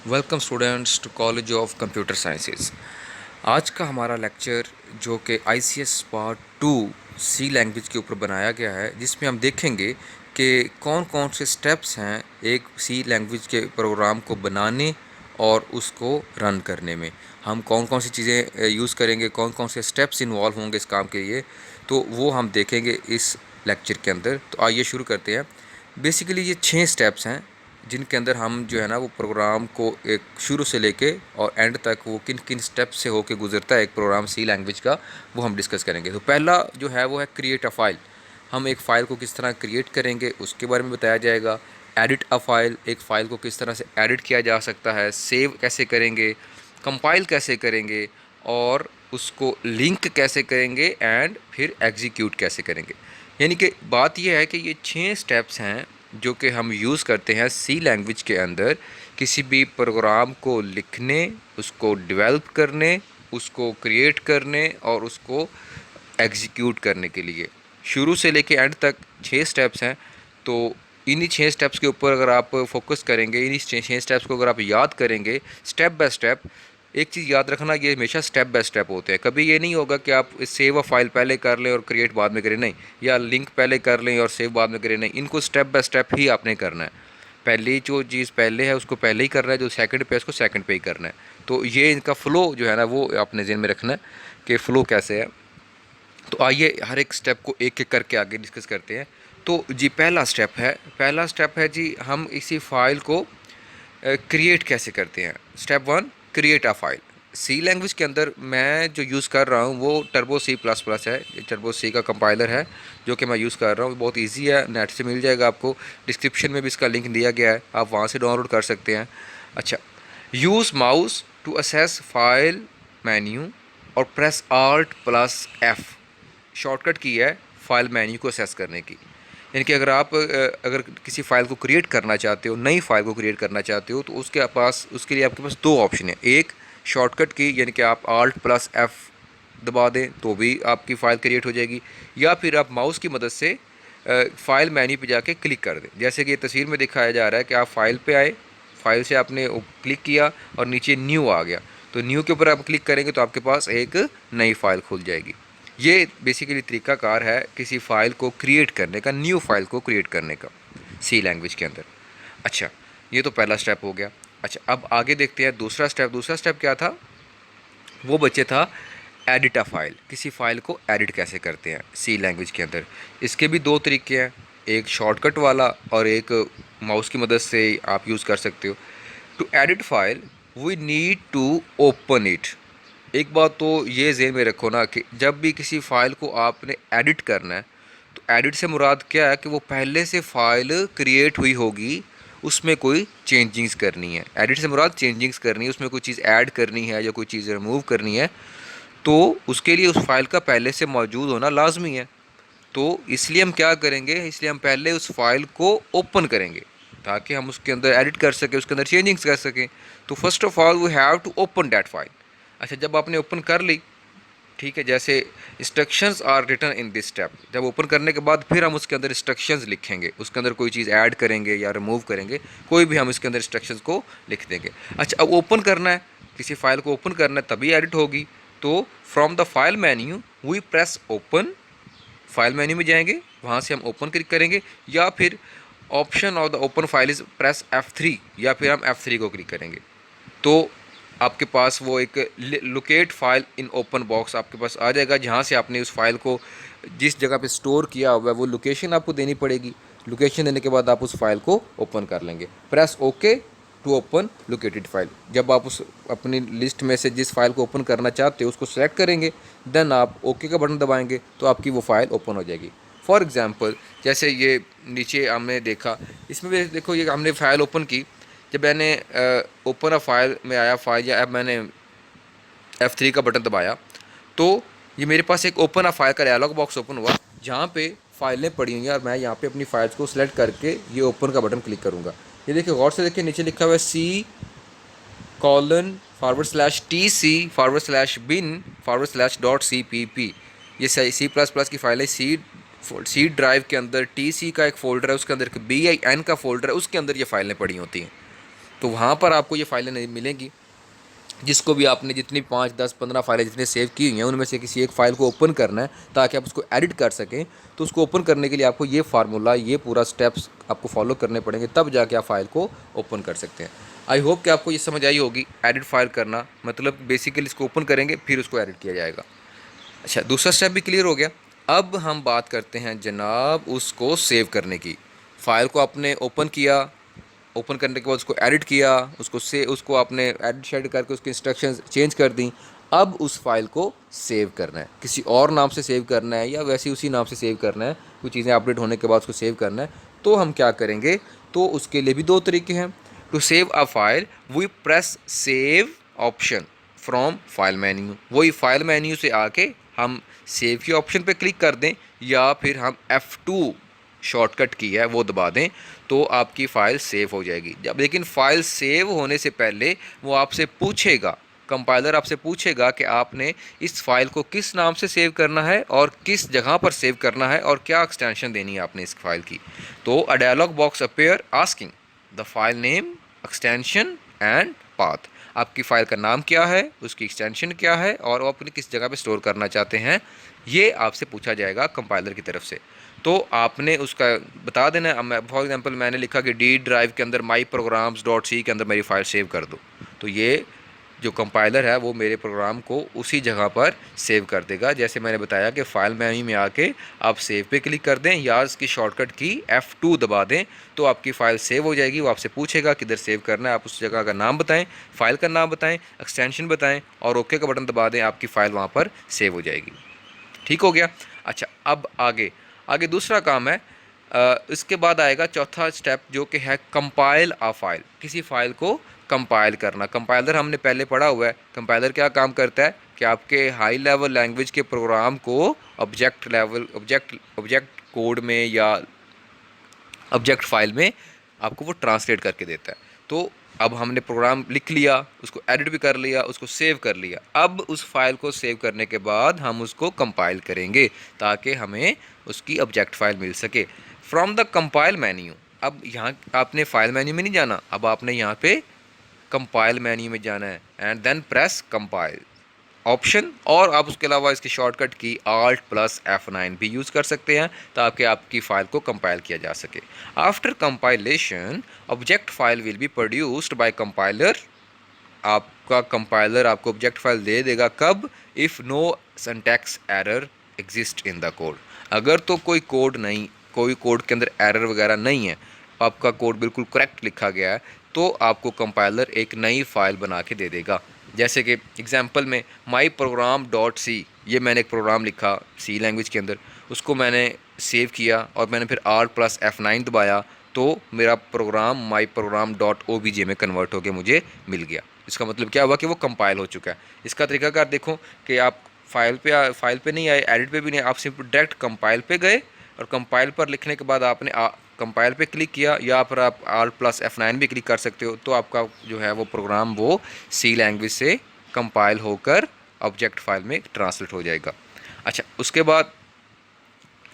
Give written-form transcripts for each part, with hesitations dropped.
Welcome students to college of computer sciences. आज का हमारा लेक्चर जो कि ICS पार्ट 2 सी लैंग्वेज के ऊपर बनाया गया है, जिसमें हम देखेंगे कि कौन कौन से स्टेप्स हैं एक सी लैंग्वेज के प्रोग्राम को बनाने और उसको रन करने में। हम कौन कौन सी चीज़ें यूज़ करेंगे, कौन कौन से स्टेप्स इन्वॉल्व होंगे इस काम के लिए, तो वो हम देखेंगे इस लेक्चर के अंदर। तो आइए शुरू करते हैं। बेसिकली ये 6 स्टेप्स हैं जिनके अंदर हम जो है ना वो प्रोग्राम को एक शुरू से लेके और एंड तक वो किन किन स्टेप से होके गुजरता है एक प्रोग्राम सी लैंग्वेज का, वो हम डिस्कस करेंगे। तो पहला जो है वो है क्रिएट अ फाइल। हम एक फ़ाइल को किस तरह क्रिएट करेंगे उसके बारे में बताया जाएगा। एडिट अ फाइल, एक फ़ाइल को किस तरह से एडिट किया जा सकता है, सेव कैसे करेंगे, कंपाइल कैसे करेंगे और उसको लिंक कैसे करेंगे एंड फिर एग्जीक्यूट कैसे करेंगे। यानी कि बात यह है कि ये 6 स्टेप्स हैं जो कि हम यूज़ करते हैं सी लैंग्वेज के अंदर किसी भी प्रोग्राम को लिखने, उसको डेवलप करने, उसको क्रिएट करने और उसको एग्जीक्यूट करने के लिए। शुरू से लेके एंड तक 6 स्टेप्स हैं। तो इन्हीं 6 स्टेप्स के ऊपर अगर आप फोकस करेंगे, इन्हीं 6 स्टेप्स को अगर आप याद करेंगे स्टेप बाय स्टेप, एक चीज़ याद रखना, ये हमेशा स्टेप बाय स्टेप होते हैं। कभी ये नहीं होगा कि आप सेव अ फाइल पहले कर लें और क्रिएट बाद में करें, नहीं, या लिंक पहले कर लें और सेव बाद में करें, नहीं। इनको स्टेप बाय स्टेप ही आपने करना है। पहली जो चीज़ पहले है उसको पहले ही करना है, जो सेकंड पे है उसको सेकंड पे ही करना है। तो ये इनका फ़्लो जो है ना वो अपने ज़हन में रखना है कि फ़्लो कैसे है। तो आइए हर एक स्टेप को एक एक करके आगे डिस्कस करते हैं। तो जी पहला स्टेप है जी, हम इसी फाइल को क्रिएट कैसे करते हैं। Step 1, create a file. C language के अंदर मैं जो यूज़ कर रहा हूँ वो टर्बो सी प्लस प्लस है। ये टर्बो सी का कंपाइलर है जो कि मैं यूज़ कर रहा हूँ। बहुत इजी है, नेट से मिल जाएगा आपको। डिस्क्रिप्शन में भी इसका लिंक दिया गया है, आप वहाँ से डाउनलोड कर सकते हैं। अच्छा, use mouse to access file menu और press alt plus F. Shortcut की है फाइल मेन्यू को असेस करने की। यानी कि अगर आप अगर किसी फ़ाइल को क्रिएट करना चाहते हो, नई फ़ाइल को क्रिएट करना चाहते हो, तो उसके लिए आपके पास दो ऑप्शन है। एक शॉर्टकट की, यानी कि आप आल्ट प्लस एफ़ दबा दें तो भी आपकी फ़ाइल क्रिएट हो जाएगी, या फिर आप माउस की मदद से फ़ाइल मेन्यू पे जाके क्लिक कर दें। जैसे कि तस्वीर में दिखाया जा रहा है कि आप फ़ाइल पे आए, फ़ाइल से आपने क्लिक किया और नीचे न्यू आ गया, तो न्यू के ऊपर आप क्लिक करेंगे तो आपके पास एक नई फ़ाइल खुल जाएगी। ये बेसिकली तरीकाकार है किसी फ़ाइल को क्रिएट करने का, न्यू फाइल को क्रिएट करने का सी लैंग्वेज के अंदर। अच्छा, ये तो पहला स्टेप हो गया। अच्छा, अब आगे देखते हैं दूसरा स्टेप। दूसरा स्टेप क्या था, वो बच्चे था एडिट अ फाइल। किसी फ़ाइल को एडिट कैसे करते हैं सी लैंग्वेज के अंदर। इसके भी दो तरीके हैं, एक शॉर्टकट वाला और एक माउस की मदद से आप यूज़ कर सकते हो। To edit file we need to open it. एक बात तो ये ज़हन में रखो ना कि जब भी किसी फ़ाइल को आपने एडिट करना है, तो एडिट से मुराद क्या है कि वो पहले से फ़ाइल क्रिएट हुई होगी, उसमें कोई चेंजिंग्स करनी है। एडिट से मुराद चेंजिंग्स करनी है, उसमें कोई चीज़ ऐड करनी है या कोई चीज़ रिमूव करनी है, तो उसके लिए उस फाइल का पहले से मौजूद होना लाजमी है। तो इसलिए हम क्या करेंगे, इसलिए हम पहले उस फाइल को ओपन करेंगे ताकि हम उसके अंदर एडिट कर सकें, उसके अंदर चेंजिंग्स कर सकें। तो first of all we have to open that file. अच्छा, जब आपने ओपन कर ली, ठीक है, जैसे instructions are written in this step. जब ओपन करने के बाद फिर हम उसके अंदर इंस्ट्रक्शंस लिखेंगे, उसके अंदर कोई चीज़ ऐड करेंगे या रिमूव करेंगे, कोई भी हम इसके अंदर इंस्ट्रक्शंस को लिख देंगे। अच्छा, अब ओपन करना है, किसी फाइल को ओपन करना है तभी एडिट होगी। तो from the file menu we press open. File menu में जाएंगे, वहाँ से हम ओपन क्लिक करेंगे, या फिर option of the open file is press F3, या फिर हम F3 को क्लिक करेंगे। तो आपके पास वो एक locate file in open box आपके पास आ जाएगा, जहाँ से आपने उस फाइल को जिस जगह पे स्टोर किया हुआ है वो लोकेशन आपको देनी पड़ेगी। लोकेशन देने के बाद आप उस फाइल को ओपन कर लेंगे। Press okay to open located file. जब आप उस अपनी लिस्ट में से जिस फाइल को ओपन करना चाहते हो उसको सेलेक्ट करेंगे, देन आप ओके का बटन दबाएंगे तो आपकी वो फाइल ओपन हो जाएगी। फॉर एग्ज़ाम्पल, जैसे ये नीचे हमने देखा, इसमें भी देखो ये हमने फ़ाइल ओपन की। जब मैंने ओपन अ फाइल में आया फाइल, या अब मैंने F3 का बटन दबाया, तो ये मेरे पास एक ओपन अ फाइल का डायलॉग बॉक्स ओपन हुआ, जहाँ पे फाइलें पड़ी हुई हैं और मैं यहाँ पे अपनी फाइल्स को सिलेक्ट करके ये ओपन का बटन क्लिक करूँगा। ये देखिए, गौर से देखिए, नीचे लिखा हुआ है C:/bin/bin/.cpp। ये सी प्लस प्लस की फाइल है। सी ड्राइव के अंदर TC का एक फ़ोल्डर है, उसके अंदर BIN का फ़ोल्डर है, उसके अंदर ये फाइलें पड़ी होती हैं। तो वहाँ पर आपको ये फाइलें नहीं मिलेंगी। जिसको भी आपने जितनी 5, 10, 15 फाइलें जितने सेव की हुई हैं उनमें से किसी एक फ़ाइल को ओपन करना है ताकि आप उसको एडिट कर सकें, तो उसको ओपन करने के लिए आपको ये फार्मूला, ये पूरा स्टेप्स आपको फॉलो करने पड़ेंगे, तब जाके आप फाइल को ओपन कर सकते हैं। आई होप कि आपको ये समझ आई होगी। एडिट फाइल करना मतलब बेसिकली इसको ओपन करेंगे फिर उसको एडिट किया जाएगा। अच्छा, दूसरा स्टेप भी क्लियर हो गया। अब हम बात करते हैं जनाब उसको सेव करने की। फ़ाइल को आपने ओपन किया, ओपन करने के बाद उसको एडिट किया, उसको आपने एडिट शेड करके उसकी इंस्ट्रक्शंस चेंज कर दी। अब उस फाइल को सेव करना है, किसी और नाम से सेव करना है या वैसे उसी नाम से सेव करना है, कुछ चीज़ें अपडेट होने के बाद उसको सेव करना है। तो हम क्या करेंगे, तो उसके लिए भी दो तरीके हैं। To save a file we press save option from file menu. वही फाइल मेन्यू से आके हम सेव की ऑप्शन पे क्लिक कर दें या फिर हम F2 शॉर्टकट की है वो दबा दें तो आपकी फ़ाइल सेव हो जाएगी। जब लेकिन फ़ाइल सेव होने से पहले वो आपसे पूछेगा, कंपाइलर आपसे पूछेगा कि आपने इस फाइल को किस नाम से सेव करना है और किस जगह पर सेव करना है और क्या एक्सटेंशन देनी है आपने इस फाइल की। तो a dialog box appear asking the file name, extension and path. आपकी फ़ाइल का नाम क्या है, उसकी एक्सटेंशन क्या है और वो अपनी किस जगह पे स्टोर करना चाहते हैं, ये आपसे पूछा जाएगा कंपाइलर की तरफ से। तो आपने उसका बता देना है। फॉर एग्जांपल मैंने लिखा कि डी ड्राइव के अंदर माई प्रोग्राम्स डॉट सी के अंदर मेरी फ़ाइल सेव कर दो, तो ये जो कंपाइलर है वो मेरे प्रोग्राम को उसी जगह पर सेव कर देगा। जैसे मैंने बताया कि फ़ाइल मेन्यू में आके आप सेव पे क्लिक कर दें या इसकी शॉर्टकट की F2 दबा दें तो आपकी फ़ाइल सेव हो जाएगी। वो आपसे पूछेगा किधर सेव करना है, आप उस जगह का नाम बताएं, फ़ाइल का नाम बताएं, एक्सटेंशन बताएं और ओके का बटन दबा दें, आपकी फ़ाइल वहाँ पर सेव हो जाएगी। ठीक हो गया। अच्छा, अब आगे आगे दूसरा काम है। इसके बाद आएगा चौथा स्टेप जो कि है कंपाइल आ फाइल। किसी फ़ाइल को कंपाइल करना। कंपाइलर हमने पहले पढ़ा हुआ है। कंपाइलर क्या काम करता है कि आपके हाई लेवल लैंग्वेज के प्रोग्राम को ऑब्जेक्ट कोड में या ऑब्जेक्ट फाइल में आपको वो ट्रांसलेट करके देता है। तो अब हमने प्रोग्राम लिख लिया, उसको एडिट भी कर लिया, उसको सेव कर लिया। अब उस फाइल को सेव करने के बाद हम उसको कंपाइल करेंगे ताकि हमें उसकी ऑब्जेक्ट फाइल मिल सके। फ्रॉम द कंपाइल मेन्यू, अब यहाँ आपने फाइल मेन्यू में नहीं जाना, अब आपने यहाँ पे कंपाइल मेन्यू में जाना है and then press compile option. और आप उसके अलावा इसकी शॉर्टकट की Alt+F9 भी यूज़ कर सकते हैं ताकि आपकी फ़ाइल को कंपाइल किया जा सके। After compilation object file will be produced by compiler. आपका कंपाइलर आपको ऑब्जेक्ट फाइल दे देगा कब, if no syntax error exist in the code. अगर तो कोई कोड नहीं, कोई कोड के अंदर एरर वगैरह नहीं है, आपका कोड बिल्कुल करेक्ट लिखा गया है, तो आपको कंपाइलर एक नई फ़ाइल बना के दे देगा। जैसे कि एग्जांपल में माई प्रोग्राम डॉट सी, ये मैंने एक प्रोग्राम लिखा सी लैंग्वेज के अंदर, उसको मैंने सेव किया और मैंने फिर Alt+F9 दबाया तो मेरा program my program dot OBJ में कन्वर्ट होकर मुझे मिल गया। इसका मतलब क्या हुआ कि वो कंपाइल हो चुका है। इसका तरीकाकार देखो कि आप फाइल पे नहीं आए, एडिट पे भी नहीं, आप सिर्फ डायरेक्ट कंपाइल पे गए और कंपाइल पर लिखने के बाद आपने कंपाइल पे क्लिक किया या फिर आप Alt+F9 भी क्लिक कर सकते हो, तो आपका जो है वो प्रोग्राम वो सी लैंग्वेज से कंपाइल होकर ऑब्जेक्ट फाइल में ट्रांसलेट हो जाएगा। अच्छा, उसके बाद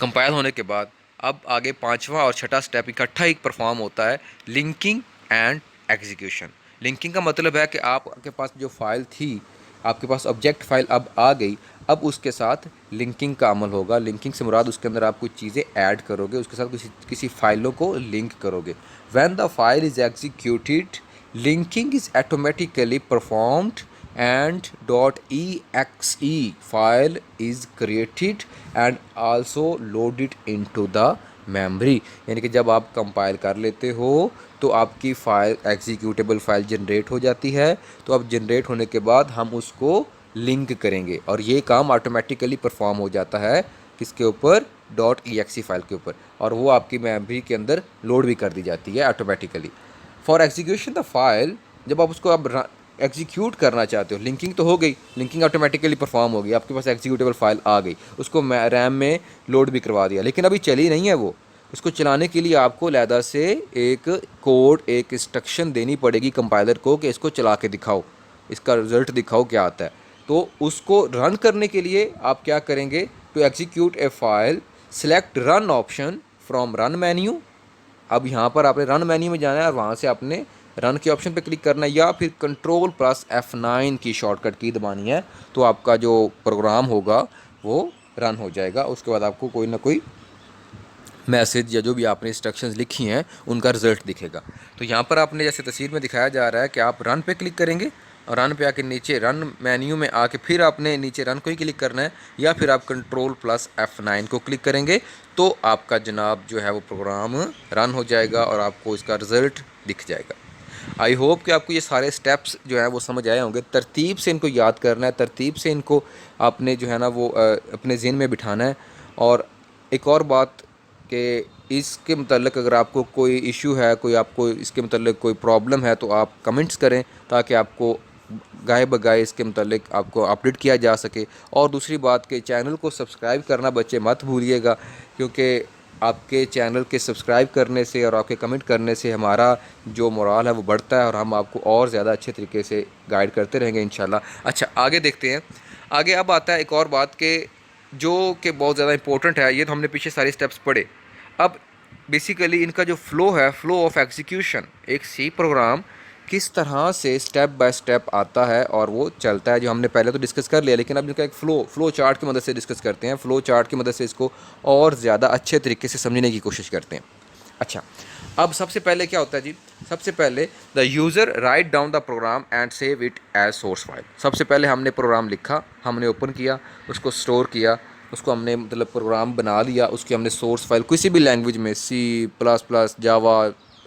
कंपाइल होने के बाद अब आगे पांचवा और छठा स्टेप इकट्ठा ही परफॉर्म होता है, लिंकिंग एंड एग्जीक्यूशन। लिंकिंग का मतलब है कि आपके पास जो फाइल थी, आपके पास ऑब्जेक्ट फाइल अब आ गई, अब उसके साथ लिंकिंग का अमल होगा। लिंकिंग से मुराद उसके अंदर आप कुछ चीज़ें ऐड करोगे, उसके साथ किसी फाइलों को लिंक करोगे। When the file is executed linking is automatically performed and .exe file is created and also loaded into the memory। यानी कि जब आप कंपाइल कर लेते हो तो आपकी फ़ाइल एग्जीक्यूटेबल फाइल जनरेट हो जाती है। तो अब जनरेट होने के बाद हम उसको लिंक करेंगे और ये काम ऑटोमेटिकली परफॉर्म हो जाता है किसके ऊपर, .exe फाइल के ऊपर, और वो आपकी मेमोरी के अंदर लोड भी कर दी जाती है automatically. For execution the file, जब आप उसको अब एग्जीक्यूट करना चाहते हो, लिंकिंग तो हो गई, लिंकिंग ऑटोमेटिकली परफॉर्म हो गई, आपके पास एग्जीक्यूटेबल फाइल आ गई, उसको रैम में लोड भी करवा दिया, लेकिन अभी चली नहीं है वो। उसको चलाने के लिए आपको अलहदा से एक कोड, एक इंस्ट्रक्शन देनी पड़ेगी कंपाइलर को कि इसको चला के दिखाओ, इसका रिज़ल्ट दिखाओ क्या आता है। तो उसको रन करने के लिए आप क्या करेंगे, to execute a file select run option from run menu. अब यहाँ पर आपने रन मेन्यू में जाना है और वहाँ से आपने रन के ऑप्शन पे क्लिक करना है या फिर कंट्रोल प्लस F9 की शॉर्टकट की दबानी है, तो आपका जो प्रोग्राम होगा वो रन हो जाएगा। उसके बाद आपको कोई ना कोई मैसेज या जो भी आपने इंस्ट्रक्शंस लिखी हैं उनका रिजल्ट दिखेगा। तो यहाँ पर आपने जैसे तस्वीर में दिखाया जा रहा है कि आप रन पे क्लिक करेंगे और रन पे आके नीचे रन मेन्यू में आके फिर आपने नीचे रन को ही क्लिक करना है या फिर आप कंट्रोल प्लस F9 को क्लिक करेंगे तो आपका जनाब जो है वो प्रोग्राम रन हो जाएगा और आपको इसका रिज़ल्ट दिख जाएगा। आई होप कि आपको ये सारे स्टेप्स जो है वो समझ आए होंगे। तरतीब से इनको याद करना है, तरतीब से इनको आपने जो है ना वो अपने ज़हन में बिठाना है। और एक और बात कि इसके मतलब अगर आपको कोई इशू है, कोई आपको इसके मतलब कोई प्रॉब्लम है तो आप कमेंट्स करें ताकि आपको गाए बगाए इसके मतलब आपको अपडेट किया जा सके। और दूसरी बात कि चैनल को सब्सक्राइब करना बच्चे मत भूलिएगा, क्योंकि आपके चैनल के सब्सक्राइब करने से और आपके कमेंट करने से हमारा जो मोराल है वो बढ़ता है और हम आपको और ज़्यादा अच्छे तरीके से गाइड करते रहेंगे इंशाल्लाह। अच्छा, आगे देखते हैं। आगे अब आता है एक और बात के जो कि बहुत ज़्यादा इंपॉर्टेंट है। ये तो हमने पीछे सारे स्टेप्स पढ़े। अब बेसिकली इनका जो फ़्लो है, फ़्लो ऑफ एग्जीक्यूशन, एक सी प्रोग्राम किस तरह से स्टेप बाय स्टेप आता है और वो चलता है, जो हमने पहले तो डिस्कस कर लिया, लेकिन अब इनका एक फ़्लो चार्ट की मदद से डिस्कस करते हैं। फ़्लो चार्ट की मदद से इसको और ज़्यादा अच्छे तरीके से समझने की कोशिश करते हैं। अच्छा, अब सबसे पहले क्या होता है जी, सबसे पहले the user write down the program and save it as source file. सबसे पहले हमने प्रोग्राम लिखा, हमने ओपन किया, उसको स्टोर किया, उसको हमने मतलब प्रोग्राम बना लिया, उसकी हमने सोर्स फाइल किसी भी लैंग्वेज में C++, जावा,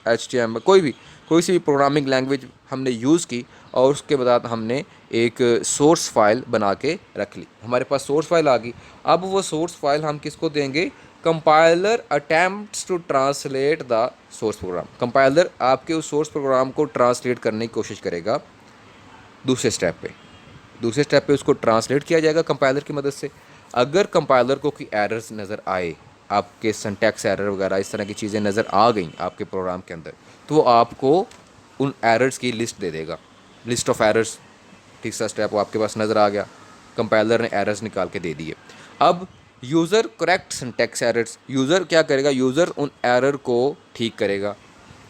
HTML, कोई सी भी प्रोग्रामिंग लैंग्वेज हमने यूज़ की और उसके बाद हमने एक सोर्स फाइल बना के रख ली। हमारे पास सोर्स फाइल आ गई। अब वो सोर्स फाइल हम किसको देंगे? Compiler attempts to translate the source program. Compiler आपके उस सोर्स प्रोग्राम को ट्रांसलेट करने की कोशिश करेगा दूसरे स्टेप पे उसको ट्रांसलेट किया जाएगा कंपाइलर की मदद से। अगर कंपाइलर को कोई एरर्स नज़र आए, आपके सिंटैक्स एरर वगैरह इस तरह की चीज़ें नज़र आ गई आपके प्रोग्राम के अंदर, तो वो आपको उन एरर्स की लिस्ट दे देगा, लिस्ट ऑफ एरर्स। तीसरा स्टेप वो आपके पास नज़र आ गया, कंपाइलर ने एरर्स निकाल के दे दिए। अब user correct syntax errors, user क्या करेगा? यूज़र उन एरर को ठीक करेगा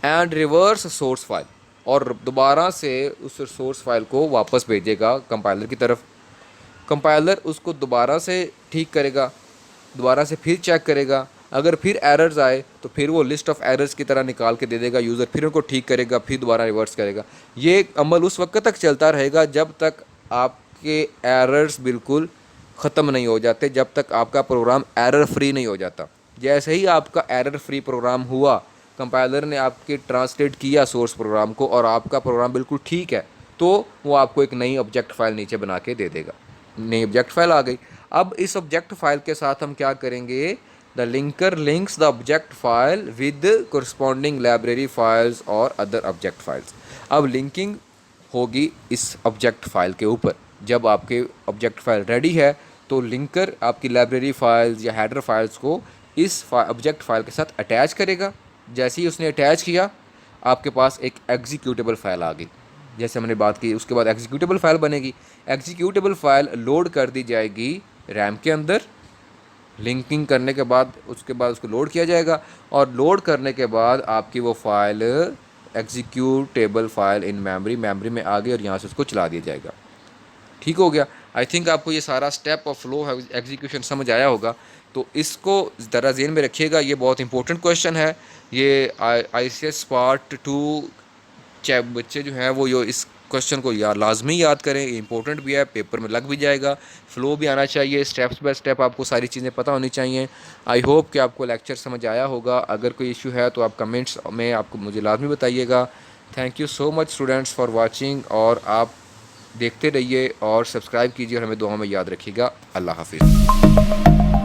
एंड रिवर्स सोर्स फाइल, और दोबारा से उस सोर्स फाइल को वापस भेजेगा कंपाइलर की तरफ। कंपाइलर उसको दोबारा से ठीक करेगा, दोबारा से फिर चेक करेगा। अगर फिर एरर्स आए तो फिर वो लिस्ट ऑफ एरर्स की तरह निकाल के दे देगा यूज़र, फिर उनको ठीक करेगा, फिर दोबारा रिवर्स करेगा। ये अमल उस वक्त तक चलता रहेगा जब तक आपके एरर्स बिल्कुल ख़त्म नहीं हो जाते, जब तक आपका प्रोग्राम एरर फ्री नहीं हो जाता। जैसे ही आपका एरर फ्री प्रोग्राम हुआ, कंपाइलर ने आपके ट्रांसलेट किया सोर्स प्रोग्राम को और आपका प्रोग्राम बिल्कुल ठीक है, तो वो आपको एक नई ऑब्जेक्ट फाइल नीचे बना के दे देगा। नई ऑब्जेक्ट फाइल आ गई। अब इस ऑब्जेक्ट फाइल के साथ हम क्या करेंगे? The linker links the object file with corresponding library files और अदर ऑब्जेक्ट फाइल्स। अब लिंकिंग होगी इस ऑब्जेक्ट फाइल के ऊपर। जब आपके ऑब्जेक्ट फाइल रेडी है तो लिंकर आपकी लाइब्रेरी फाइल्स या हेडर फाइल्स को इस ऑब्जेक्ट फाइल के साथ अटैच करेगा। जैसे ही उसने अटैच किया, आपके पास एक एग्जीक्यूटेबल फाइल आ गई, जैसे हमने बात की। उसके बाद एग्जीक्यूटेबल फाइल बनेगी। एग्जीक्यूटेबल फाइल लोड कर दी जाएगी रैम के अंदर। लिंकिंग करने के बाद उसके बाद उसको लोड किया जाएगा और लोड करने के बाद आपकी वो file executable file in memory में आ गई और यहाँ से उसको चला दिया जाएगा। ठीक हो गया। आई थिंक आपको ये सारा स्टेप ऑफ फ्लो एग्जीक्यूशन समझ आया होगा। तो इसको ज़रा ज़हन में रखिएगा, ये बहुत इंपॉर्टेंट क्वेश्चन है। ये ICS पार्ट 2 बच्चे जो हैं वो इस क्वेश्चन को लाजमी याद करें। ये इंपॉर्टेंट भी है, पेपर में लग भी जाएगा। फ्लो भी आना चाहिए, स्टेप्स बाय स्टेप आपको सारी चीज़ें पता होनी चाहिए। आई होप कि आपको लेक्चर समझ आया होगा। अगर कोई इशू है तो आप कमेंट्स में आपको मुझे लाजमी बताइएगा। Thank you so much students for watching, और आप देखते रहिए और सब्सक्राइब कीजिए और हमें दुआ में याद रखिएगा। अल्लाह हाफिज़।